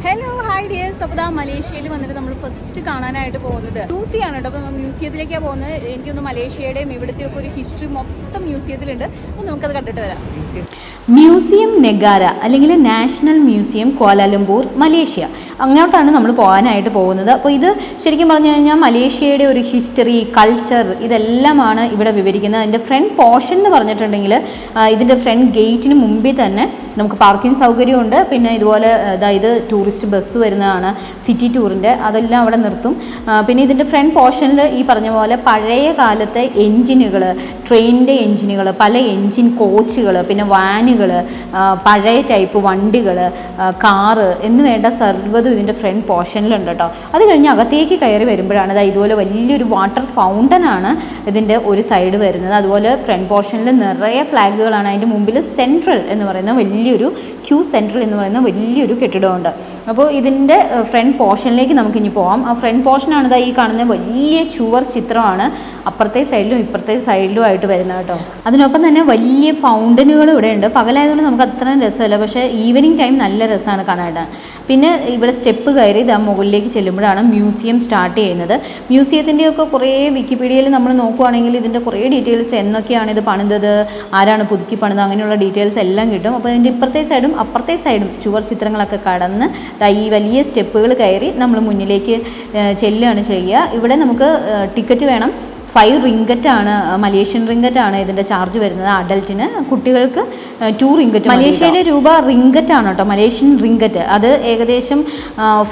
Hello hi dears. അപ്പോൾ ഇതാ മലേഷ്യയിൽ വന്നിട്ട് നമ്മൾ ഫസ്റ്റ് കാണാനായിട്ട് പോകുന്നത് മ്യൂസിയമാണ് കേട്ടോ. അപ്പോൾ മ്യൂസിയത്തിലേക്കാണ് പോകുന്നത്. എനിക്കൊന്ന് മലേഷ്യയുടെയും ഇവിടുത്തെയൊക്കെ ഒരു ഹിസ്റ്ററി മൊത്തം മ്യൂസിയത്തിലുണ്ട്. അപ്പോൾ നമുക്കത് കണ്ടിട്ട് വരാം. മ്യൂസിയം നെഗാര അല്ലെങ്കിൽ നാഷണൽ മ്യൂസിയം ക്വാലാലംപൂർ, മലേഷ്യ. അങ്ങോട്ടാണ് നമ്മൾ പോകാനായിട്ട് പോകുന്നത്. അപ്പോൾ ഇത് ശരിക്കും പറഞ്ഞു കഴിഞ്ഞാൽ മലേഷ്യയുടെ ഒരു ഹിസ്റ്ററി, കൾച്ചർ ഇതെല്ലാമാണ് ഇവിടെ വിവരിക്കുന്നത്. അതിൻ്റെ ഫ്രണ്ട് പോർഷൻ എന്ന് പറഞ്ഞിട്ടുണ്ടെങ്കിൽ ഇതിൻ്റെ ഫ്രണ്ട് ഗേറ്റിന് മുമ്പിൽ തന്നെ നമുക്ക് പാർക്കിംഗ് സൗകര്യമുണ്ട്. പിന്നെ ഇതുപോലെ അതായത് ടൂറിസ്റ്റ് ബസ് വരുന്നതാണ്, സിറ്റി ടൂറിൻ്റെ, അതെല്ലാം അവിടെ നിർത്തും. പിന്നെ ഇതിൻ്റെ ഫ്രണ്ട് പോർഷനിൽ ഈ പറഞ്ഞ പോലെ പഴയ കാലത്തെ എൻജിനുകൾ, ട്രെയിനിൻ്റെ എൻജിനുകൾ, പല എൻജിൻ കോച്ചുകൾ, പിന്നെ വാനുകൾ, പഴയ ടൈപ്പ് വണ്ടികൾ, കാറ് എന്ന് വേണ്ട സർവ്വതും ഇതിൻ്റെ ഫ്രണ്ട് പോർഷനിലുണ്ട് കേട്ടോ. അത് കഴിഞ്ഞ് അകത്തേക്ക് കയറി വരുമ്പോഴാണ് അതായത് ഇതുപോലെ വലിയൊരു വാട്ടർ ഫൗണ്ടനാണ് ഇതിൻ്റെ ഒരു സൈഡ് വരുന്നത്. അതുപോലെ ഫ്രണ്ട് പോർഷനിൽ നിറയെ ഫ്ലാഗുകളാണ്. അതിൻ്റെ മുമ്പിൽ സെൻട്രൽ എന്ന് പറയുന്ന വലിയൊരു ക്യൂ സെൻട്രൽ എന്ന് പറയുന്ന വലിയൊരു കെട്ടിടമുണ്ട്. അപ്പോൾ ഇതിൻ്റെ ഫ്രണ്ട് പോർഷനിലേക്ക് നമുക്കിനി പോകാം. ആ ഫ്രണ്ട് പോർഷനാണ് ഇതാ ഈ കാണുന്ന വലിയ ചുവർ ചിത്രമാണ് അപ്പുറത്തെ സൈഡിലും ഇപ്പുറത്തെ സൈഡിലും ആയിട്ട് വരുന്നത് കേട്ടോ. അതിനൊപ്പം തന്നെ വലിയ ഫൗണ്ടനുകൾ ഇവിടെ ഉണ്ട്. പകലായതുകൊണ്ട് നമുക്ക് അത്രയും രസമല്ല, പക്ഷേ ഈവനിങ് ടൈം നല്ല രസമാണ് കാണാനായിട്ട്. പിന്നെ ഇവിടെ സ്റ്റെപ്പ് കയറി ഇതാ മുകളിലേക്ക് ചെല്ലുമ്പോഴാണ് മ്യൂസിയം സ്റ്റാർട്ട് ചെയ്യുന്നത്. മ്യൂസിയത്തിൻ്റെയൊക്കെ കുറേ വിക്കിപീഡിയയിൽ നമ്മൾ നോക്കുവാണെങ്കിൽ ഇതിൻ്റെ കുറേ ഡീറ്റെയിൽസ്, എന്നൊക്കെയാണ് ഇത് പണിതത്, ആരാണ് പുതുക്കി പണിത്, അങ്ങനെയുള്ള ഡീറ്റെയിൽസ് എല്ലാം കിട്ടും. അപ്പോൾ ഇതിൻ്റെ ഇപ്പുറത്തെ സൈഡും അപ്പുറത്തെ സൈഡും ചുവർ ചിത്രങ്ങളൊക്കെ കടന്ന് ഈ വലിയ സ്റ്റെപ്പുകൾ കയറി നമ്മൾ മുന്നിലേക്ക് ചെല്ലുകയാണ് ചെയ്യുക. ഇവിടെ നമുക്ക് ടിക്കറ്റ് വേണം. 5 റിങ്കറ്റാണ്, മലേഷ്യൻ റിങ്കറ്റാണ് ഇതിൻ്റെ ചാർജ് വരുന്നത് അഡൽറ്റിന്. കുട്ടികൾക്ക് 2 റിങ്കറ്റ്. മലേഷ്യയിലെ രൂപ റിങ്കറ്റാണ് കേട്ടോ, മലേഷ്യൻ റിങ്കറ്റ്. അത് ഏകദേശം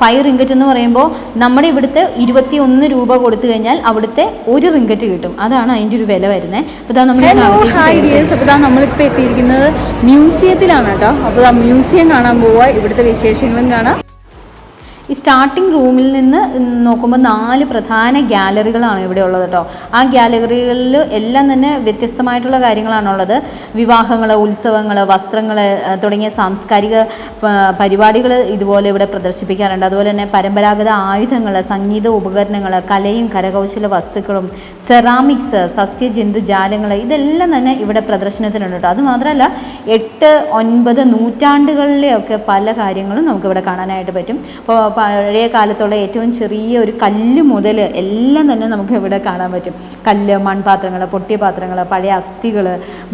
5 റിങ്കറ്റ് എന്ന് പറയുമ്പോൾ നമ്മുടെ ഇവിടുത്തെ 21 രൂപ കൊടുത്തു കഴിഞ്ഞാൽ അവിടുത്തെ 1 റിങ്കറ്റ് കിട്ടും. അതാണ് അതിൻ്റെ ഒരു വില വരുന്നത്. അപ്പോൾ ഇതാ നമ്മൾ അപ്പോൾ ഇതാ നമ്മളിപ്പോൾ എത്തിയിരിക്കുന്നത് മ്യൂസിയത്തിലാണ് കേട്ടോ. അപ്പോൾ ആ മ്യൂസിയം കാണാൻ പോവുക, ഇവിടുത്തെ വിശേഷങ്ങളും കാണാം. ഈ സ്റ്റാർട്ടിംഗ് റൂമിൽ നിന്ന് നോക്കുമ്പോൾ 4 പ്രധാന ഗ്യാലറികളാണ് ഇവിടെ ഉള്ളത് കേട്ടോ. ആ ഗ്യാലറികളിൽ എല്ലാം തന്നെ വ്യത്യസ്തമായിട്ടുള്ള കാര്യങ്ങളാണുള്ളത്. വിവാഹങ്ങൾ, ഉത്സവങ്ങൾ, വസ്ത്രങ്ങൾ തുടങ്ങിയ സാംസ്കാരിക പരിപാടികൾ ഇതുപോലെ ഇവിടെ പ്രദർശിപ്പിക്കാറുണ്ട്. അതുപോലെ തന്നെ പരമ്പരാഗത ആയുധങ്ങൾ, സംഗീത ഉപകരണങ്ങൾ, കലയും കരകൗശല വസ്തുക്കളും, സെറാമിക്സ്, സസ്യജന്തുജാലങ്ങൾ ഇതെല്ലാം തന്നെ ഇവിടെ പ്രദർശനത്തിനുണ്ട് കേട്ടോ. അതുമാത്രമല്ല 8, 9 നൂറ്റാണ്ടുകളിലെയൊക്കെ പല കാര്യങ്ങളും നമുക്കിവിടെ കാണാനായിട്ട് പറ്റും. അപ്പോൾ പഴയ കാലത്തുള്ള ഏറ്റവും ചെറിയ ഒരു കല്ല് മുതൽ എല്ലാം തന്നെ നമുക്ക് ഇവിടെ കാണാൻ പറ്റും. കല്ല്, മൺപാത്രങ്ങൾ, പൊട്ടിയ പാത്രങ്ങൾ, പഴയ അസ്ഥികൾ,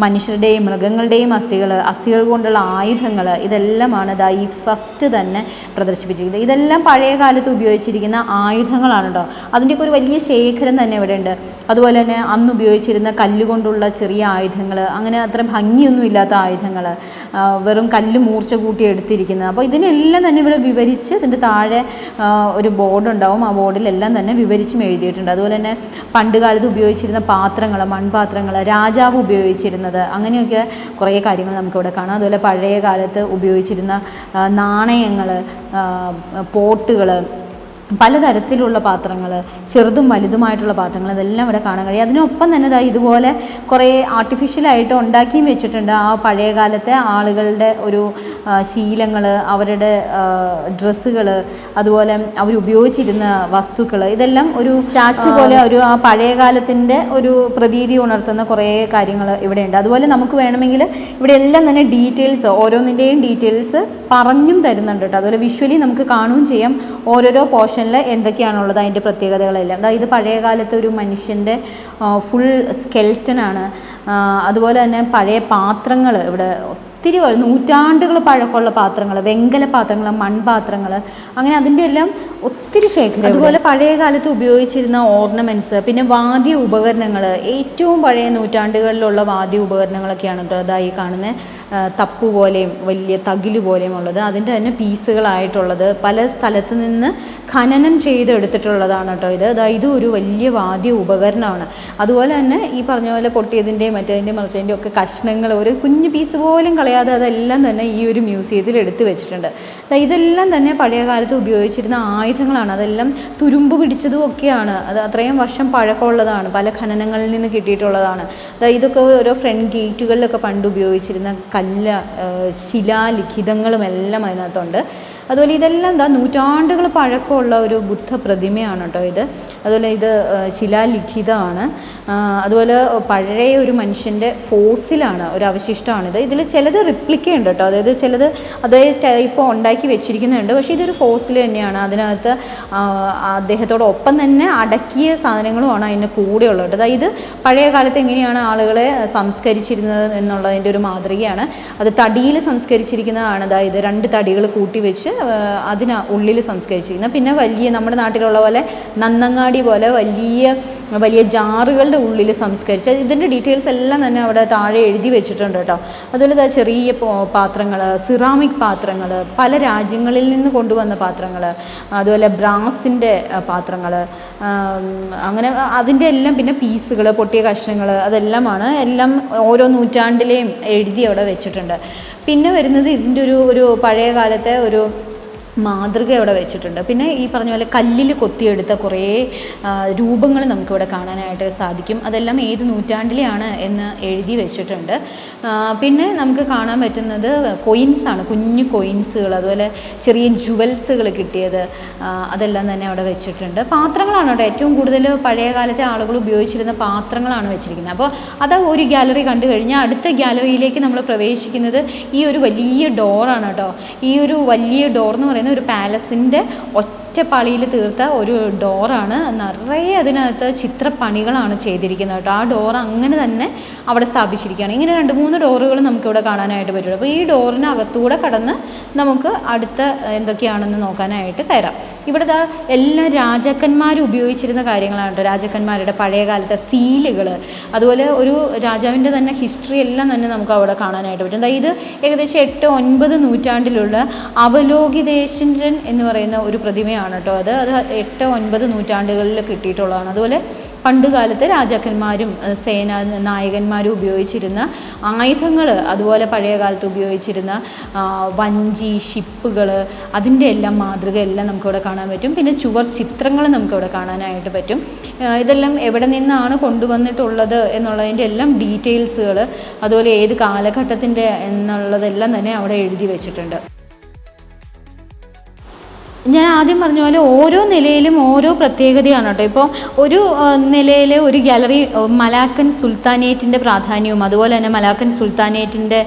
മനുഷ്യരുടെയും മൃഗങ്ങളുടെയും അസ്ഥികൾ കൊണ്ടുള്ള ആയുധങ്ങൾ ഇതെല്ലാമാണ് ഇതാ ഈ ഫസ്റ്റ് തന്നെ പ്രദർശിപ്പിച്ചിരിക്കുന്നത്. ഇതെല്ലാം പഴയ കാലത്ത് ഉപയോഗിച്ചിരിക്കുന്ന ആയുധങ്ങളാണ് കേട്ടോ. അതിൻ്റെയൊക്കെ ഒരു വലിയ ശേഖരം തന്നെ ഇവിടെ ഉണ്ട്. അതുപോലെ തന്നെ അന്ന് ഉപയോഗിച്ചിരുന്ന കല്ലുകൊണ്ടുള്ള ചെറിയ ആയുധങ്ങൾ, അങ്ങനെ അത്ര ഭംഗിയൊന്നും ഇല്ലാത്ത ആയുധങ്ങൾ, വെറും കല്ല് മൂർച്ച കൂട്ടി എടുത്തിരിക്കുന്നത്. അപ്പോൾ ഇതിനെല്ലാം തന്നെ ഇവിടെ വിവരിച്ച് ഇതിൻ്റെ താഴെ ഒരു ബോർഡ് ഉണ്ടാവും. ആ ബോർഡിലെല്ലാം തന്നെ വിവരിച്ചും എഴുതിയിട്ടുണ്ട്. അതുപോലെ തന്നെ പണ്ട് കാലത്ത് ഉപയോഗിച്ചിരുന്ന പാത്രങ്ങൾ, മൺപാത്രങ്ങൾ, രാജാവ് ഉപയോഗിച്ചിരുന്നത്, അങ്ങനെയൊക്കെ കുറേ കാര്യങ്ങൾ നമുക്കിവിടെ കാണാം. അതുപോലെ പഴയ കാലത്ത് ഉപയോഗിച്ചിരുന്ന നാണയങ്ങൾ, പോട്ടുകൾ, പലതരത്തിലുള്ള പാത്രങ്ങൾ, ചെറുതും വലുതുമായിട്ടുള്ള പാത്രങ്ങൾ, ഇതെല്ലാം ഇവിടെ കാണാൻ കഴിയും. അതിനൊപ്പം തന്നെ ഇതുപോലെ കുറേ ആർട്ടിഫിഷ്യലായിട്ട് ഉണ്ടാക്കിയും വെച്ചിട്ടുണ്ട്. ആ പഴയ കാലത്തെ ആളുകളുടെ ഒരു ശീലങ്ങൾ, അവരുടെ ഡ്രസ്സുകൾ, അതുപോലെ അവർ ഉപയോഗിച്ചിരുന്ന വസ്തുക്കൾ, ഇതെല്ലാം ഒരു സ്റ്റാച്ചു പോലെ ഒരു ആ പഴയ കാലത്തിൻ്റെ ഒരു പ്രതീതി ഉണർത്തുന്ന കുറേ കാര്യങ്ങൾ ഇവിടെയുണ്ട്. അതുപോലെ നമുക്ക് വേണമെങ്കിൽ ഇവിടെ എല്ലാം തന്നെ ഡീറ്റെയിൽസ്, ഓരോന്നിൻ്റെയും ഡീറ്റെയിൽസ് പറഞ്ഞും തരുന്നുണ്ട് കേട്ടോ. അതുപോലെ വിഷ്വലി നമുക്ക് കാണുകയും ചെയ്യാം ഓരോരോ പോർഷൻ എന്തൊക്കെയാണുള്ളത്, അതിൻ്റെ പ്രത്യേകതകളെല്ലാം. ഇത് പഴയ കാലത്തെ ഒരു മനുഷ്യൻ്റെ ഫുൾ സ്കെൽറ്റനാണ്. അതുപോലെ തന്നെ പഴയ പാത്രങ്ങൾ ഇവിടെ ഒത്തിരി നൂറ്റാണ്ടുകൾ പഴക്കമുള്ള പാത്രങ്ങൾ, വെങ്കല പാത്രങ്ങൾ, മൺപാത്രങ്ങൾ, അങ്ങനെ അതിൻ്റെ എല്ലാം ഒത്തിരി ശേഖരം. അതുപോലെ പഴയ കാലത്ത് ഉപയോഗിച്ചിരുന്ന ഓർണമെൻറ്റ്സ്, പിന്നെ വാദ്യ ഉപകരണങ്ങൾ, ഏറ്റവും പഴയ നൂറ്റാണ്ടുകളിലുള്ള വാദ്യ ഉപകരണങ്ങളൊക്കെയാണ് കേട്ടോ അതായി കാണുന്നത്. തപ്പു പോലെയും വലിയ തകില് പോലെയും ഉള്ളത്, അതിൻ്റെ തന്നെ പീസുകളായിട്ടുള്ളത്, പല സ്ഥലത്ത് നിന്ന് ഖനനം ചെയ്തെടുത്തിട്ടുള്ളതാണ് കേട്ടോ ഇതും ഒരു വലിയ വാദ്യ ഉപകരണമാണ്. അതുപോലെ തന്നെ ഈ പറഞ്ഞ പോലെ പൊട്ടിയതിൻ്റെയും മറ്റേതിൻ്റെയും മറിച്ചതിൻ്റെയും ഒക്കെ കഷ്ണങ്ങൾ ഒരു കുഞ്ഞു പീസ് പോലും കളയാതെ അതെല്ലാം തന്നെ ഈ ഒരു മ്യൂസിയത്തിൽ എടുത്തു വെച്ചിട്ടുണ്ട്. ഇതെല്ലാം തന്നെ പഴയ കാലത്ത് ഉപയോഗിച്ചിരുന്ന ആയുധങ്ങളാണ്. അതെല്ലാം തുരുമ്പ് പിടിച്ചതും ഒക്കെയാണ്. അത് അത്രയും വർഷം പഴക്കമുള്ളതാണ്, പല ഖനനങ്ങളിൽ നിന്ന് കിട്ടിയിട്ടുള്ളതാണ്. ഇതൊക്കെ ഓരോ ഫ്രണ്ട് ഗേറ്റുകളിലൊക്കെ പണ്ട് ഉപയോഗിച്ചിരുന്ന കല്ല്, ശിലാലിഖിതങ്ങളും എല്ലാം അതിനകത്തുണ്ട്. അതുപോലെ ഇതെല്ലാം എന്താ നൂറ്റാണ്ടുകൾ പഴക്കമുള്ള ഒരു ബുദ്ധ പ്രതിമയാണ് കേട്ടോ ഇത്. അതുപോലെ ഇത് ശിലാലിഖിതമാണ്. അതുപോലെ പഴയ ഒരു മനുഷ്യൻ്റെ ഫോസിലാണ്, ഒരു അവശിഷ്ടമാണിത്. ഇതിൽ ചിലത് റിപ്ലിക്ക ഉണ്ട് കേട്ടോ, അതായത് ചിലത് അതേ ടൈപ്പ് ഉണ്ടാക്കി വെച്ചിരിക്കുന്നുണ്ട്, പക്ഷേ ഇതൊരു ഫോസിൽ തന്നെയാണ്. അതിനകത്ത് അദ്ദേഹത്തോടൊപ്പം തന്നെ അടക്കിയ സാധനങ്ങളുമാണ് അതിൻ്റെ കൂടെ ഉള്ളത്. അതായത് ഇത് പഴയ കാലത്ത് എങ്ങനെയാണ് ആളുകളെ സംസ്കരിച്ചിരുന്നത് എന്നുള്ളതിൻ്റെ ഒരു മാതൃകയാണ്. അത് തടിയിൽ സംസ്കരിച്ചിരിക്കുന്നതാണ്. അതായത് 2 തടികൾ കൂട്ടി വെച്ച് ഉള്ളിൽ സംസ്കരിച്ചിരിക്കുന്നത്. പിന്നെ വലിയ നമ്മുടെ നാട്ടിലുള്ള പോലെ നന്നങ്ങാടി പോലെ വലിയ ജാറുകളുടെ ഉള്ളിൽ സംസ്കരിച്ച് ഇതിൻ്റെ ഡീറ്റെയിൽസ് എല്ലാം തന്നെ അവിടെ താഴെ എഴുതി വെച്ചിട്ടുണ്ട് കേട്ടോ. അതുപോലെ ചെറിയ പാത്രങ്ങൾ, സിറാമിക് പാത്രങ്ങൾ, പല രാജ്യങ്ങളിൽ നിന്ന് കൊണ്ടുവന്ന പാത്രങ്ങൾ, അതുപോലെ ബ്രാസിൻ്റെ പാത്രങ്ങൾ, അങ്ങനെ അതിൻ്റെ എല്ലാം പിന്നെ പീസുകൾ, പൊട്ടിയ കഷ്ണങ്ങൾ, അതെല്ലാമാണ്. എല്ലാം ഓരോ നൂറ്റാണ്ടിലെയും എഴുതി അവിടെ വെച്ചിട്ടുണ്ട്. പിന്നെ വരുന്നത് ഇതിൻ്റെ ഒരു പഴയ കാലത്തെ ഒരു മാതൃക അവിടെ വെച്ചിട്ടുണ്ട്. പിന്നെ ഈ പറഞ്ഞ പോലെ കല്ലിൽ കൊത്തിയെടുത്ത കുറേ രൂപങ്ങൾ നമുക്കിവിടെ കാണാനായിട്ട് സാധിക്കും. അതെല്ലാം ഏത് നൂറ്റാണ്ടിലെയാണ് എന്ന് എഴുതി വെച്ചിട്ടുണ്ട്. പിന്നെ നമുക്ക് കാണാൻ പറ്റുന്നത് കൊയിൻസാണ്, കുഞ്ഞു കൊയിൻസുകൾ, അതുപോലെ ചെറിയ ജുവൽസുകൾ കിട്ടിയത്, അതെല്ലാം തന്നെ അവിടെ വെച്ചിട്ടുണ്ട്. പാത്രങ്ങളാണ് കേട്ടോ ഏറ്റവും കൂടുതൽ പഴയ കാലത്തെ ആളുകൾ ഉപയോഗിച്ചിരുന്ന പാത്രങ്ങളാണ് വെച്ചിരിക്കുന്നത്. അപ്പോൾ അത് ഒരു ഗാലറി കണ്ടു കഴിഞ്ഞാൽ അടുത്ത ഗാലറിയിലേക്ക് നമ്മൾ പ്രവേശിക്കുന്നത് ഈ ഒരു വലിയ ഡോറാണ് കേട്ടോ. ഈ ഒരു വലിയ ഡോർ എന്ന് പറയുന്നത് ഒരു പാലസിൻ്റെ ഒറ്റപ്പാളിയിൽ തീർത്ത ഒരു ഡോറാണ്. നിറയെ അതിനകത്ത് ചിത്രപ്പണികളാണ് ചെയ്തിരിക്കുന്നത് കേട്ടോ. ആ ഡോർ അങ്ങനെ തന്നെ അവിടെ സ്ഥാപിച്ചിരിക്കുകയാണ്. ഇങ്ങനെ 2-3 ഡോറുകൾ നമുക്കിവിടെ കാണാനായിട്ട് പറ്റുള്ളൂ. അപ്പോൾ ഈ ഡോറിനകത്തൂടെ കടന്ന് നമുക്ക് അടുത്ത എന്തൊക്കെയാണെന്ന് നോക്കാനായിട്ട് കയറാം. ഇവിടെ എല്ലാ രാജാക്കന്മാരും ഉപയോഗിച്ചിരുന്ന കാര്യങ്ങളാണ് കേട്ടോ. രാജാക്കന്മാരുടെ പഴയ കാലത്തെ സീലുകൾ, അതുപോലെ ഒരു രാജാവിൻ്റെ തന്നെ ഹിസ്റ്ററി എല്ലാം തന്നെ നമുക്ക് അവിടെ കാണാനായിട്ട് പറ്റും. ഇത് ഏകദേശം 8-9 നൂറ്റാണ്ടിലുള്ള അവലോകിതേശ്വരൻ എന്ന് പറയുന്ന ഒരു പ്രതിമയാണ് കേട്ടോ. അത് 8-9 നൂറ്റാണ്ടുകളിൽ കിട്ടിയിട്ടുള്ളതാണ്. അതുപോലെ പണ്ടുകാലത്തെ രാജാക്കന്മാരും സേനാ നായകന്മാരും ഉപയോഗിച്ചിരുന്ന ആയുധങ്ങൾ, അതുപോലെ പഴയ കാലത്ത് ഉപയോഗിച്ചിരുന്ന വഞ്ചി, ഷിപ്പുകൾ, അതിൻ്റെ എല്ലാം മാതൃക എല്ലാം നമുക്കിവിടെ കാണാൻ പറ്റും. പിന്നെ ചുവർ ചിത്രങ്ങൾ നമുക്കിവിടെ കാണാനായിട്ട് പറ്റും. ഇതെല്ലാം എവിടെ നിന്നാണ് കൊണ്ടുവന്നിട്ടുള്ളത് എന്നുള്ളതിൻ്റെ എല്ലാം ഡീറ്റെയിൽസുകൾ, അതുപോലെ ഏത് കാലഘട്ടത്തിൻ്റെ എന്നുള്ളതെല്ലാം തന്നെ അവിടെ എഴുതി വെച്ചിട്ടുണ്ട്. ഞാൻ ആദ്യം പറഞ്ഞ പോലെ ഓരോ നിലയിലും ഓരോ പ്രത്യേകതയാണ് കേട്ടോ. ഇപ്പോൾ ഒരു നിലയിൽ ഒരു ഗാലറി മലാക്കൻ സുൽത്താനേറ്റിൻ്റെ പ്രാധാന്യവും, അതുപോലെ തന്നെ മലാക്കൻ സുൽത്താനേറ്റിൻ്റെ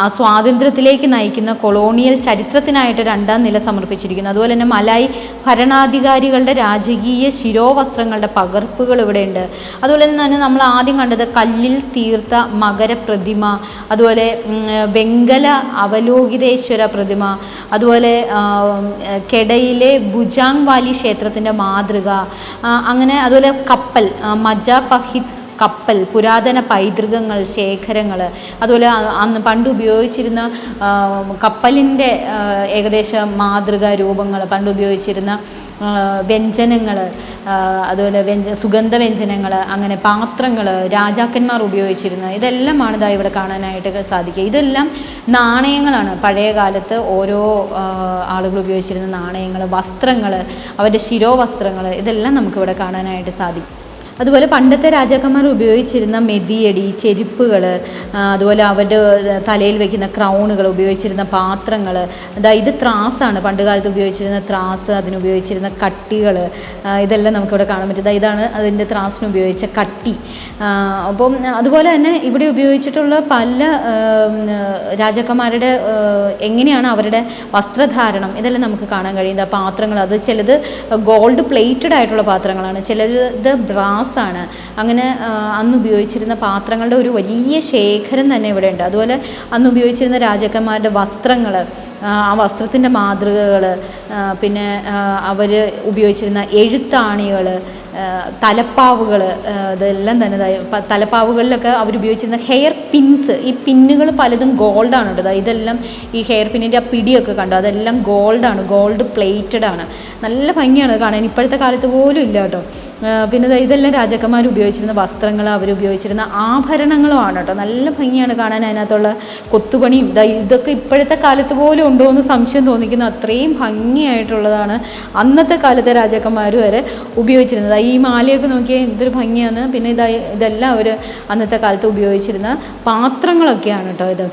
ആ സ്വാതന്ത്ര്യത്തിലേക്ക് നയിക്കുന്ന കൊളോണിയൽ ചരിത്രത്തിനായിട്ട് 2ാം നില സമർപ്പിച്ചിരിക്കുന്നു. അതുപോലെ തന്നെ മലായ് ഭരണാധികാരികളുടെ രാജകീയ ശിരോവസ്ത്രങ്ങളുടെ പകർപ്പുകൾ ഇവിടെയുണ്ട്. അതുപോലെ തന്നെ നമ്മൾ ആദ്യം കണ്ടത് കല്ലിൽ തീർത്ത മകരപ്രതിമ, അതുപോലെ വെങ്കല അവലോകിതേശ്വര പ്രതിമ, അതുപോലെ കെടയിലെ ഭുജാങ് വാലി ക്ഷേത്രത്തിൻ്റെ മാതൃക, അങ്ങനെ അതുപോലെ കപ്പൽ, മജാപഹിത് കപ്പൽ, പുരാതന പൈതൃകങ്ങൾ, ശേഖരങ്ങൾ, അതുപോലെ അന്ന് പണ്ട് ഉപയോഗിച്ചിരുന്ന കപ്പലിൻ്റെ ഏകദേശം മാതൃക രൂപങ്ങൾ, പണ്ട് ഉപയോഗിച്ചിരുന്ന വ്യഞ്ജനങ്ങൾ, അതുപോലെ സുഗന്ധ വ്യഞ്ജനങ്ങൾ, അങ്ങനെ പാത്രങ്ങൾ രാജാക്കന്മാർ ഉപയോഗിച്ചിരുന്ന ഇതെല്ലാമാണ് ഇതാ ഇവിടെ കാണാനായിട്ട് സാധിക്കുക. ഇതെല്ലാം നാണയങ്ങളാണ്. പഴയ കാലത്ത് ഓരോ ആളുകൾ ഉപയോഗിച്ചിരുന്ന നാണയങ്ങൾ, വസ്ത്രങ്ങൾ, അവരുടെ ശിരോവസ്ത്രങ്ങൾ, ഇതെല്ലാം നമുക്കിവിടെ കാണാനായിട്ട് സാധിക്കും. അതുപോലെ പണ്ടത്തെ രാജാക്കന്മാർ ഉപയോഗിച്ചിരുന്ന മെതിയടി, ചെരുപ്പുകൾ, അതുപോലെ അവരുടെ തലയിൽ വയ്ക്കുന്ന ക്രൗണുകൾ, ഉപയോഗിച്ചിരുന്ന പാത്രങ്ങൾ, ഇത് ത്രാസാണ്, പണ്ടുകാലത്ത് ഉപയോഗിച്ചിരുന്ന ത്രാസ്, അതിനുപയോഗിച്ചിരുന്ന കട്ടികൾ, ഇതെല്ലാം നമുക്കിവിടെ കാണാൻ പറ്റും. ഇതാണ് അതിൻ്റെ ത്രാസിന് ഉപയോഗിച്ച കട്ടി. അപ്പം അതുപോലെ തന്നെ ഇവിടെ ഉപയോഗിച്ചിട്ടുള്ള പല രാജാക്കന്മാരുടെ എങ്ങനെയാണ് അവരുടെ വസ്ത്രധാരണം, ഇതെല്ലാം നമുക്ക് കാണാൻ കഴിയുന്നത്. പാത്രങ്ങൾ അത് ചിലത് ഗോൾഡ് പ്ലേറ്റഡ് ആയിട്ടുള്ള പാത്രങ്ങളാണ്, ചിലത് ബ്രാസ് ആണ്. അങ്ങനെ അന്ന് ഉപയോഗിച്ചിരുന്ന പാത്രങ്ങളുടെ ഒരു വലിയ ശേഖരം തന്നെ ഇവിടെ ഉണ്ട്. അതുപോലെ അന്ന് ഉപയോഗിച്ചിരുന്ന രാജാക്കന്മാരുടെ വസ്ത്രങ്ങൾ, ആ വസ്ത്രത്തിൻ്റെ മാതൃകകൾ, പിന്നെ അവർ ഉപയോഗിച്ചിരുന്ന എഴുത്താണികൾ, തലപ്പാവുകൾ, ഇതെല്ലാം തന്നെ തലപ്പാവുകളിലൊക്കെ അവരുപയോഗിച്ചിരുന്ന ഹെയർ പിൻസ്, ഈ പിന്നുകൾ പലതും ഗോൾഡാണ് കേട്ടോ. ഇതെല്ലാം ഈ ഹെയർ പിന്നിൻ്റെ ആ പിടിയൊക്കെ കണ്ടോ, അതെല്ലാം ഗോൾഡാണ്, ഗോൾഡ് പ്ലേറ്റഡ് ആണ്. നല്ല ഭംഗിയാണ് കാണാൻ, ഇപ്പോഴത്തെ കാലത്ത് പോലും ഇല്ല കേട്ടോ. പിന്നെ ഇതെല്ലാം രാജാക്കന്മാർ ഉപയോഗിച്ചിരുന്ന വസ്ത്രങ്ങൾ, അവരുപയോഗിച്ചിരുന്ന ആഭരണങ്ങളുമാണ് കേട്ടോ. നല്ല ഭംഗിയാണ് കാണാൻ, അതിനകത്തുള്ള കൊത്തുപണിയും ഇതൊക്കെ ഇപ്പോഴത്തെ കാലത്ത് പോലും ഉണ്ടോ എന്ന് സംശയം തോന്നിക്കുന്ന അത്രയും ഭംഗിയായിട്ടുള്ളതാണ് അന്നത്തെ കാലത്തെ രാജാക്കന്മാർ വരെ ഉപയോഗിച്ചിരുന്നത്. ഈ മാലയൊക്കെ നോക്കിയാൽ എന്തൊരു ഭംഗിയാണ്. പിന്നെ ഇതെല്ലാം അവർ അന്നത്തെ കാലത്ത് ഉപയോഗിച്ചിരുന്ന പാത്രങ്ങളൊക്കെയാണ് കേട്ടോ.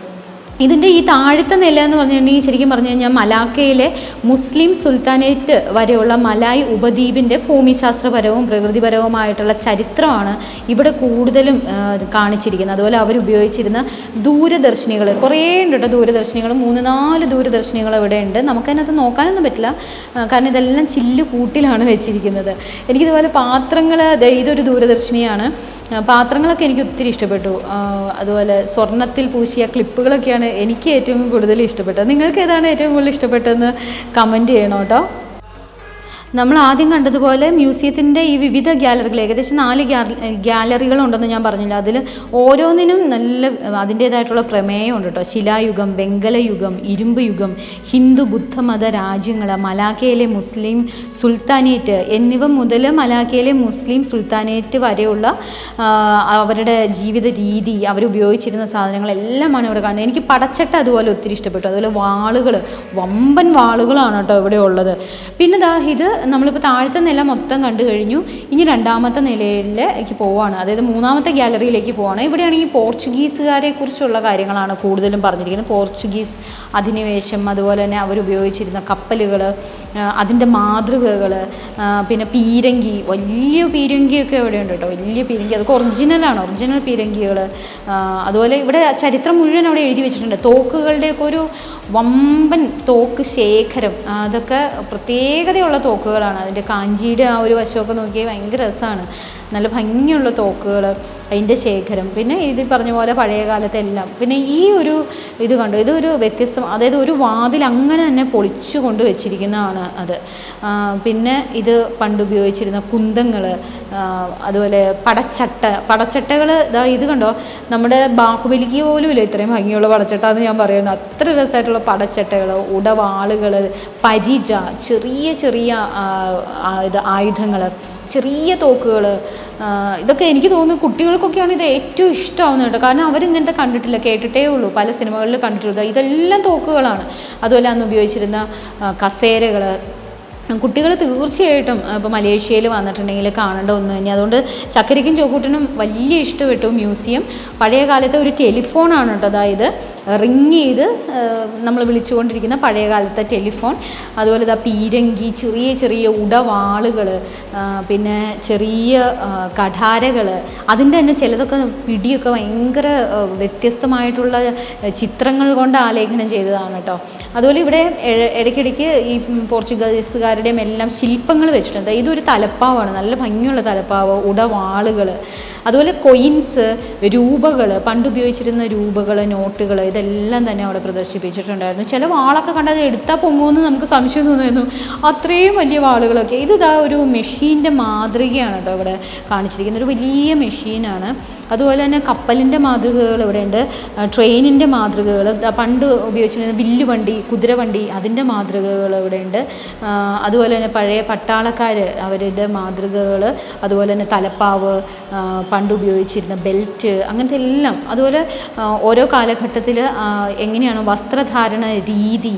ഇതിൻ്റെ ഈ താഴത്തെ നില എന്ന് പറഞ്ഞിട്ടുണ്ടെങ്കിൽ ശരിക്കും പറഞ്ഞു കഴിഞ്ഞാൽ മലാക്കയിലെ മുസ്ലിം സുൽത്താനേറ്റ് വരെയുള്ള മലായ് ഉപദ്വീപിൻ്റെ ഭൂമിശാസ്ത്രപരവും പ്രകൃതിപരവുമായിട്ടുള്ള ചരിത്രമാണ് ഇവിടെ കൂടുതലും കാണിച്ചിരിക്കുന്നത്. അതുപോലെ അവരുപയോഗിച്ചിരുന്ന ദൂരദർശിനികൾ കുറേ ഉണ്ട് കേട്ടോ. ദൂരദർശിനികൾ 3-4 ദൂരദർശിനികൾ ഇവിടെ ഉണ്ട്. നമുക്കതിനകത്ത് നോക്കാനൊന്നും പറ്റില്ല, കാരണം ഇതെല്ലാം ചില്ല് കൂട്ടിലാണ് വെച്ചിരിക്കുന്നത്. എനിക്കിതുപോലെ പാത്രങ്ങൾ, ഇതൊരു ദൂരദർശിനിയാണ്. പാത്രങ്ങളൊക്കെ എനിക്ക് ഒത്തിരി ഇഷ്ടപ്പെട്ടു. അതുപോലെ സ്വർണ്ണത്തിൽ പൂശിയ ക്ലിപ്പുകളൊക്കെയാണ് എനിക്ക് ഏറ്റവും കൂടുതൽ ഇഷ്ടപ്പെട്ടത്. നിങ്ങൾക്ക് ഏതാണ് ഏറ്റവും കൂടുതൽ ഇഷ്ടപ്പെട്ടതെന്ന് കമൻറ്റ് ചെയ്യണം കേട്ടോ. നമ്മൾ ആദ്യം കണ്ടതുപോലെ മ്യൂസിയത്തിൻ്റെ ഈ വിവിധ ഗ്യാലറികൾ, ഏകദേശം 4 ഗ്യാലറികളുണ്ടെന്ന് ഞാൻ പറഞ്ഞില്ല. അതിൽ ഓരോന്നിനും നല്ല അതിൻ്റേതായിട്ടുള്ള പ്രമേയം ഉണ്ട് കേട്ടോ. ശിലായുഗം, വെങ്കലയുഗം, ഇരുമ്പ് യുഗം, ഹിന്ദു ബുദ്ധമത രാജ്യങ്ങൾ, മലാക്കയിലെ മുസ്ലിം സുൽത്താനേറ്റ് എന്നിവ മുതൽ മലാക്കയിലെ മുസ്ലിം സുൽത്താനേറ്റ് വരെയുള്ള അവരുടെ ജീവിത രീതി, അവരുപയോഗിച്ചിരുന്ന സാധനങ്ങളെല്ലാമാണ് ഇവിടെ കാണുന്നത്. എനിക്ക് പടച്ചട്ട അതുപോലെ ഒത്തിരി ഇഷ്ടപ്പെട്ടു. അതുപോലെ വാളുകൾ, വമ്പൻ വാളുകളാണ് കേട്ടോ ഇവിടെ ഉള്ളത്. പിന്നെ ഇത് നമ്മളിപ്പോൾ താഴത്തെ നില മൊത്തം കണ്ടു കഴിഞ്ഞു. ഇനി രണ്ടാമത്തെ നിലയിലേക്ക് പോവുകയാണ്, അതായത് 3ാമത്തെ ഗ്യാലറിയിലേക്ക് പോവുകയാണ്. ഇവിടെയാണെങ്കിൽ പോർച്ചുഗീസുകാരെ കുറിച്ചുള്ള കാര്യങ്ങളാണ് കൂടുതലും പറഞ്ഞിരിക്കുന്നത്. പോർച്ചുഗീസ് അധിനിവേശം, അതുപോലെ തന്നെ അവരുപയോഗിച്ചിരുന്ന കപ്പലുകൾ, അതിൻ്റെ മാതൃകകൾ, പിന്നെ പീരങ്കി, വലിയ പീരങ്കിയൊക്കെ ഇവിടെയുണ്ട് കേട്ടോ. വലിയ പീരങ്കി, അതൊക്കെ ഒറിജിനൽ പീരങ്കികൾ. അതുപോലെ ഇവിടെ ചരിത്രം മുഴുവൻ അവിടെ എഴുതി വെച്ചിട്ടുണ്ട്. തോക്കുകളുടെയൊക്കെ ഒരു വമ്പൻ തോക്ക് ശേഖരം, അതൊക്കെ പ്രത്യേകതയുള്ള തോക്കുകളാണ്. അതിൻ്റെ കാഞ്ചിയുടെ ആ ഒരു വശമൊക്കെ നോക്കിയാൽ ഭയങ്കര രസമാണ്. നല്ല ഭംഗിയുള്ള തോക്കുകൾ, അതിൻ്റെ ശേഖരം. പിന്നെ ഇത് പറഞ്ഞ പോലെ പഴയ കാലത്തെ എല്ലാം. പിന്നെ ഈ ഒരു ഇത് കണ്ടു, ഇതൊരു വ്യത്യസ്തം, അതായത് ഒരു വാതിൽ അങ്ങനെ തന്നെ പൊളിച്ചു കൊണ്ട് വെച്ചിരിക്കുന്നതാണ് അത്. പിന്നെ ഇത് പണ്ട് ഉപയോഗിച്ചിരുന്ന കുന്തങ്ങൾ, അതുപോലെ പടച്ചട്ടകൾ. ഇത് കണ്ടോ, നമ്മുടെ ബാഹുബലിക്ക് പോലും ഇല്ല ഇത്രയും ഭംഗിയുള്ള പടച്ചട്ട എന്ന് ഞാൻ പറയുന്നത്. അത്ര രസമായിട്ടുള്ള പടച്ചട്ടകൾ, ഉടവാളുകൾ, പരിച, ചെറിയ ആയുധങ്ങൾ, ചെറിയ തോക്കുകൾ. ഇതൊക്കെ എനിക്ക് തോന്നുന്നു കുട്ടികൾക്കൊക്കെയാണ് ഇത് ഏറ്റവും ഇഷ്ടമാവുന്നത് കേട്ടോ. കാരണം അവരിങ്ങനത്തെ കണ്ടിട്ടില്ല, കേട്ടിട്ടേ ഉള്ളൂ, പല സിനിമകളിൽ കണ്ടിട്ടുള്ളത്. ഇതെല്ലാം തോക്കുകളാണ്. അതുപോലെ അന്ന് ഉപയോഗിച്ചിരുന്ന കസേരകൾ. കുട്ടികൾ തീർച്ചയായിട്ടും ഇപ്പോൾ മലേഷ്യയിൽ വന്നിട്ടുണ്ടെങ്കിൽ കാണേണ്ട ഒന്ന് തന്നെ. അതുകൊണ്ട് ചക്കരയ്ക്കും ചോക്കൂട്ടിനും വലിയ ഇഷ്ടപ്പെട്ടു മ്യൂസിയം. പഴയ കാലത്തെ ഒരു ടെലിഫോണാണ് കേട്ടോ. അതായത് റിങ് ചെയ്ത് നമ്മൾ വിളിച്ചുകൊണ്ടിരിക്കുന്ന പഴയ കാലത്തെ ടെലിഫോൺ. അതുപോലെ പീരങ്കി, ചെറിയ ഉടവാളുകൾ, പിന്നെ ചെറിയ കഠാരകൾ. അതിൻ്റെ തന്നെ ചിലതൊക്കെ പിടിയൊക്കെ ഭയങ്കര വ്യത്യസ്തമായിട്ടുള്ള ചിത്രങ്ങൾ കൊണ്ട് ആലേഖനം ചെയ്തതാണ് കേട്ടോ. അതുപോലെ ഇവിടെ ഇടയ്ക്കിടയ്ക്ക് ഈ പോർച്ചുഗീസുകാരുടെയും എല്ലാം ശില്പങ്ങൾ വെച്ചിട്ടുണ്ട്. ഇതൊരു തലപ്പാവാണ്, നല്ല ഭംഗിയുള്ള തലപ്പാവ്, ഉടവാളുകൾ. അതുപോലെ കൊയിൻസ്, രൂപകൾ, പണ്ട് ഉപയോഗിച്ചിരുന്ന രൂപകൾ, നോട്ടുകൾ, ഇതെല്ലാം തന്നെ അവിടെ പ്രദർശിപ്പിച്ചിട്ടുണ്ടായിരുന്നു. ചില വാളൊക്കെ കണ്ടത് എടുത്താൽ പൊങ്ങുമെന്ന് നമുക്ക് സംശയം തോന്നുമായിരുന്നു, അത്രയും വലിയ വാളുകളൊക്കെ. ഒരു മെഷീൻ്റെ മാതൃകയാണ് കേട്ടോ ഇവിടെ കാണിച്ചിരിക്കുന്നത്. ഒരു വലിയ മെഷീനാണ്. അതുപോലെ തന്നെ കപ്പലിൻ്റെ മാതൃകകൾ ഇവിടെ ഉണ്ട്, ട്രെയിനിൻ്റെ മാതൃകകൾ, പണ്ട് ഉപയോഗിച്ചിരുന്ന വില്ലുവണ്ടി, കുതിരവണ്ടി, അതിൻ്റെ മാതൃകകൾ ഇവിടെ ഉണ്ട്. അതുപോലെ തന്നെ പഴയ പട്ടാളക്കാർ, അവരുടെ മാതൃകകൾ, അതുപോലെ തന്നെ തലപ്പാവ്, പണ്ട് ഉപയോഗിച്ചിരുന്ന ബെൽറ്റ്, അങ്ങനത്തെ എല്ലാം. അതുപോലെ ഓരോ കാലഘട്ടത്തിൽ എങ്ങനെയാണ് വസ്ത്രധാരണ രീതി,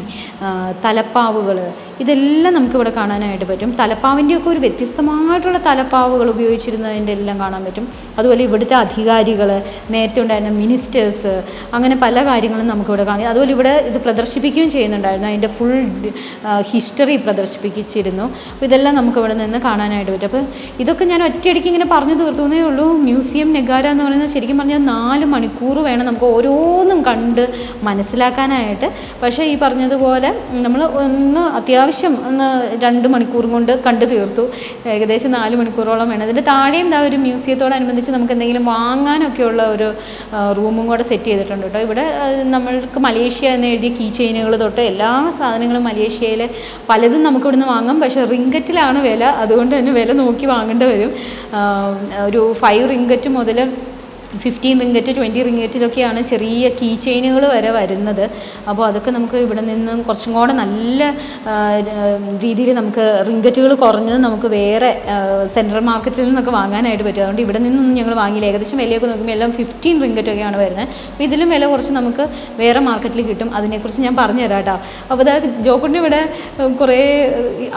തലപ്പാവുകൾ, ഇതെല്ലാം നമുക്കിവിടെ കാണാനായിട്ട് പറ്റും. തലപ്പാവിൻ്റെയൊക്കെ ഒരു വ്യത്യസ്തമായിട്ടുള്ള തലപ്പാവുകൾ ഉപയോഗിച്ചിരുന്നതിൻ്റെ എല്ലാം കാണാൻ പറ്റും. അതുപോലെ ഇവിടുത്തെ അധികാരികൾ, നേരത്തെ ഉണ്ടായിരുന്ന മിനിസ്റ്റേഴ്സ്, അങ്ങനെ പല കാര്യങ്ങളും നമുക്കിവിടെ കാണാം. അതുപോലെ ഇവിടെ ഇത് പ്രദർശിപ്പിക്കുകയും ചെയ്യുന്നുണ്ടായിരുന്നു, അതിൻ്റെ ഫുൾ ഹിസ്റ്ററി പ്രദർശിപ്പിച്ചിരുന്നു. അപ്പോൾ ഇതെല്ലാം നമുക്കിവിടെ നിന്ന് കാണാനായിട്ട് പറ്റും. അപ്പോൾ ഇതൊക്കെ ഞാൻ ഒറ്റയടിക്ക് ഇങ്ങനെ പറഞ്ഞു തീർത്തുന്നേ ഉള്ളൂ. മ്യൂസിയം നെഗാര എന്ന് പറയുന്നത് ശരിക്കും പറഞ്ഞാൽ 4 മണിക്കൂർ വേണം നമുക്ക് ഓരോന്നും കണ്ട് മനസ്സിലാക്കാനായിട്ട്. പക്ഷേ ഈ പറഞ്ഞതുപോലെ നമ്മൾ അത്യാവശ്യം 2 മണിക്കൂർ കൊണ്ട് കണ്ടു തീർത്തു. ഏകദേശം 4 മണിക്കൂറോളം വേണം. ഇതിൻ്റെ താഴെയും ഒരു മ്യൂസിയത്തോടനുബന്ധിച്ച് നമുക്ക് എന്തെങ്കിലും വാങ്ങാനൊക്കെയുള്ള ഒരു റൂമും കൂടെ സെറ്റ് ചെയ്തിട്ടുണ്ട് കേട്ടോ. ഇവിടെ നമ്മൾക്ക് മലേഷ്യ എന്ന് എഴുതിയ കീ ചെയിനുകൾ തൊട്ട് എല്ലാ സാധനങ്ങളും മലേഷ്യയിലെ പലതും നമുക്ക് ഇവിടുന്ന് വാങ്ങാം. പക്ഷേ റിങ്കറ്റിലാണ് വില, അതുകൊണ്ട് തന്നെ വില നോക്കി വാങ്ങേണ്ടി വരും. ഒരു 5 റിങ്കറ്റ് മുതൽ 15 റിങ്കറ്റ് 20 റിങ്കറ്റിലൊക്കെയാണ് ചെറിയ കീ ചെയിനുകൾ വരെ വരുന്നത്. അപ്പോൾ അതൊക്കെ നമുക്ക് ഇവിടെ നിന്ന് കുറച്ചും കൂടെ നല്ല രീതിയിൽ നമുക്ക് റിങ്കറ്റുകൾ കുറഞ്ഞത് നമുക്ക് വേറെ സെൻട്രൽ മാർക്കറ്റിൽ നിന്നൊക്കെ വാങ്ങാനായിട്ട് പറ്റും. അതുകൊണ്ട് ഇവിടെ നിന്നൊന്നും ഞങ്ങൾ വാങ്ങിയില്ല. ഏകദേശം വിലയൊക്കെ നോക്കുമ്പോൾ എല്ലാം 15 റിങ്കറ്റൊക്കെയാണ് വരുന്നത്. അപ്പോൾ ഇതിലും വില കുറച്ച് നമുക്ക് വേറെ മാർക്കറ്റിൽ കിട്ടും. അതിനെക്കുറിച്ച് ഞാൻ പറഞ്ഞു തരാം കേട്ടോ. അപ്പോൾ അതായത് ജോക്കുട്ടിന് ഇവിടെ കുറേ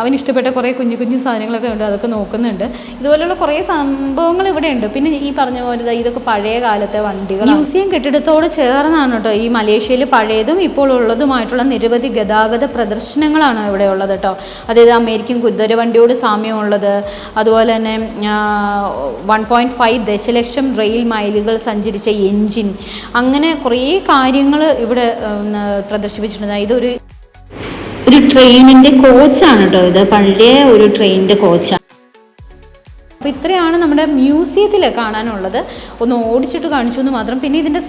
അവനിഷ്ടപ്പെട്ട കുറേ കുഞ്ഞു സാധനങ്ങളൊക്കെ ഉണ്ട്, അതൊക്കെ നോക്കുന്നുണ്ട്. ഇതുപോലെയുള്ള കുറേ സംഭവങ്ങൾ ഇവിടെ ഉണ്ട്. പിന്നെ ഈ പറഞ്ഞ പോലെ ഇതൊക്കെ പഴയ പഴയ കാലത്തെ വണ്ടികൾ. മ്യൂസിയം കെട്ടിടത്തോട് ചേർന്നാണ് കേട്ടോ ഈ മലേഷ്യയിൽ പഴയതും ഇപ്പോൾ ഉള്ളതുമായിട്ടുള്ള നിരവധി ഗതാഗത പ്രദർശനങ്ങളാണ് ഇവിടെ ഉള്ളത് കേട്ടോ. അതായത് അമേരിക്കൻ കുതിരവണ്ടിയോട് സാമ്യമുള്ളത്, അതുപോലെ തന്നെ 1.5 ദശലക്ഷം റെയിൽ മൈലുകൾ സഞ്ചരിച്ച എൻജിൻ, അങ്ങനെ കുറേ കാര്യങ്ങൾ ഇവിടെ പ്രദർശിപ്പിച്ചിട്ടുണ്ട്. ഇതൊരു ട്രെയിനിൻ്റെ കോച്ചാണ് കേട്ടോ, ഇത് പഴയ ഒരു ട്രെയിനിൻ്റെ കോച്ചാണ്. അപ്പോൾ ഇത്രയാണ് നമ്മുടെ മ്യൂസിയത്തിൽ കാണാനുള്ളത്. ഒന്ന് ഓടിച്ചിട്ട് കാണിച്ചു എന്ന് മാത്രം. പിന്നെ ഇതിൻ്റെ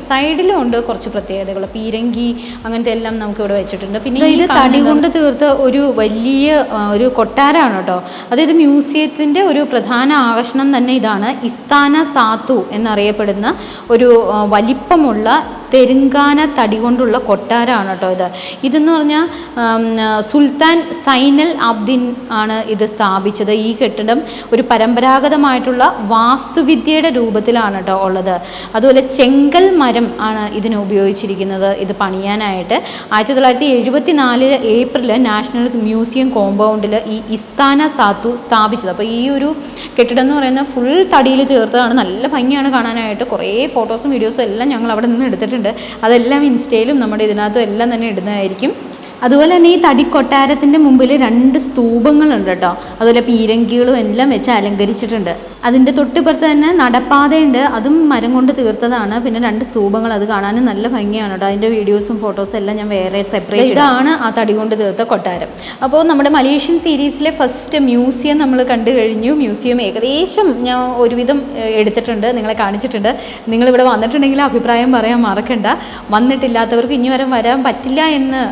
സൈഡിലും ഉണ്ട് കുറച്ച് പ്രത്യേകതകൾ. പീരങ്കി അങ്ങനത്തെ എല്ലാം നമുക്ക് ഇവിടെ വെച്ചിട്ടുണ്ട്. പിന്നെ ഇത് തടി കൊണ്ട് തീർത്ത ഒരു വലിയ ഒരു കൊട്ടാരമാണ് കേട്ടോ. അതായത് മ്യൂസിയത്തിൻ്റെ ഒരു പ്രധാന ആകർഷണം തന്നെ ഇതാണ്. ഇസ്താന സാത്തു എന്നറിയപ്പെടുന്ന ഒരു വലിപ്പമുള്ള തെലുങ്കാന തടി കൊണ്ടുള്ള കൊട്ടാരമാണ് കേട്ടോ ഇതെന്ന് പറഞ്ഞാൽ സുൽത്താൻ സൈനൽ ആബ്ദിൻ ആണ് ഇത് സ്ഥാപിച്ചത്. ഈ കെട്ടിടം ഒരു പരമ്പരാഗതമായിട്ടുള്ള വാസ്തുവിദ്യയുടെ രൂപത്തിലാണ് കേട്ടോ ഉള്ളത്. അതുപോലെ ചെങ്കൽ മരം ആണ് ഇതിന് ഉപയോഗിച്ചിരിക്കുന്നത് ഇത് പണിയാനായിട്ട്. 1974 ഏപ്രിൽ നാഷണൽ മ്യൂസിയം കോമ്പൗണ്ടിൽ ഈ ഇസ്താന സാത്തു സ്ഥാപിച്ചത്. അപ്പോൾ ഈ ഒരു കെട്ടിടം എന്ന് പറയുന്നത് ഫുൾ തടിയിൽ ചേർത്തതാണ്. നല്ല ഭംഗിയാണ് കാണാനായിട്ട്. കുറേ ഫോട്ടോസും വീഡിയോസും എല്ലാം ഞങ്ങൾ അവിടെ നിന്ന് എടുത്തിട്ടുണ്ട്. അതെല്ലാം ഇൻസ്റ്റയിലും നമ്മുടെ ഇതിനകത്തും എല്ലാം തന്നെ ഇടുന്നതായിരിക്കും. അതുപോലെ തന്നെ ഈ തടിക്കൊട്ടാരത്തിൻ്റെ മുമ്പിൽ 2 സ്തൂപങ്ങളുണ്ട് കേട്ടോ. അതുപോലെ പീരങ്കികളും എല്ലാം വെച്ച് അലങ്കരിച്ചിട്ടുണ്ട്. അതിൻ്റെ തൊട്ടിപ്പുറത്ത് തന്നെ നടപ്പാതയുണ്ട്, അതും മരം കൊണ്ട് തീർത്തതാണ്. പിന്നെ 2 സ്തൂപങ്ങൾ, അത് കാണാനും നല്ല ഭംഗിയാണ് കേട്ടോ. അതിൻ്റെ വീഡിയോസും ഫോട്ടോസും എല്ലാം ഞാൻ വേറെ സെപ്പറേറ്റ്. ഇതാണ് ആ തടി കൊണ്ട് തീർത്ത കൊട്ടാരം. അപ്പോൾ നമ്മുടെ മലേഷ്യൻ സീരീസിലെ ഫസ്റ്റ് മ്യൂസിയം നമ്മൾ കണ്ടു കഴിഞ്ഞു. മ്യൂസിയം ഏകദേശം ഞാൻ ഒരുവിധം എടുത്തിട്ടുണ്ട്, നിങ്ങളെ കാണിച്ചിട്ടുണ്ട്. നിങ്ങളിവിടെ വന്നിട്ടുണ്ടെങ്കിൽ അഭിപ്രായം പറയാൻ മറക്കണ്ട. വന്നിട്ടില്ലാത്തവർക്ക് ഇനി വരാൻ പറ്റില്ല എന്ന്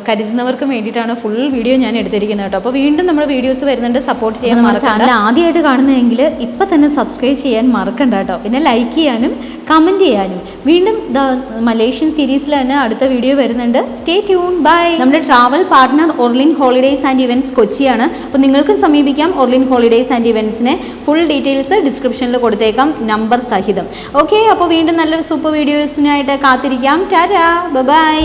കരുതുന്നവർക്ക് വേണ്ടിയിട്ടാണ് ഫുൾ വീഡിയോ ഞാൻ എടുത്തിരിക്കുന്നത് കേട്ടോ. അപ്പോൾ വീണ്ടും നമ്മുടെ വീഡിയോസ് വരുന്നുണ്ട്, സപ്പോർട്ട് ചെയ്യാൻ മറക്കണ്ട. ചാനൽ ആദ്യമായിട്ട് കാണുന്നതെങ്കിൽ ഇപ്പം തന്നെ സബ്സ്ക്രൈബ് ചെയ്യാൻ മറക്കണ്ട കേട്ടോ. പിന്നെ ലൈക്ക് ചെയ്യാനും കമൻറ്റ് ചെയ്യാനും. വീണ്ടും മലേഷ്യൻ സീരീസിൽ തന്നെ അടുത്ത വീഡിയോ വരുന്നുണ്ട്. Stay tune, bye. നമ്മുടെ travel partner Orlin Holidays and events കൊച്ചിയാണ്. അപ്പോൾ നിങ്ങൾക്ക് സമീപിക്കാം ഒർലിൻ ഹോളിഡേയ്സ് ആൻഡ് ഇവൻറ്റ്സിനെ. ഫുൾ ഡീറ്റെയിൽസ് ഡിസ്ക്രിപ്ഷനിൽ കൊടുത്തേക്കാം, നമ്പർ സഹിതം. ഓക്കെ, അപ്പോൾ വീണ്ടും നല്ലൊരു സൂപ്പർ വീഡിയോസിനായിട്ട് കാത്തിരിക്കാം. ടാറ്റാ, ബൈ.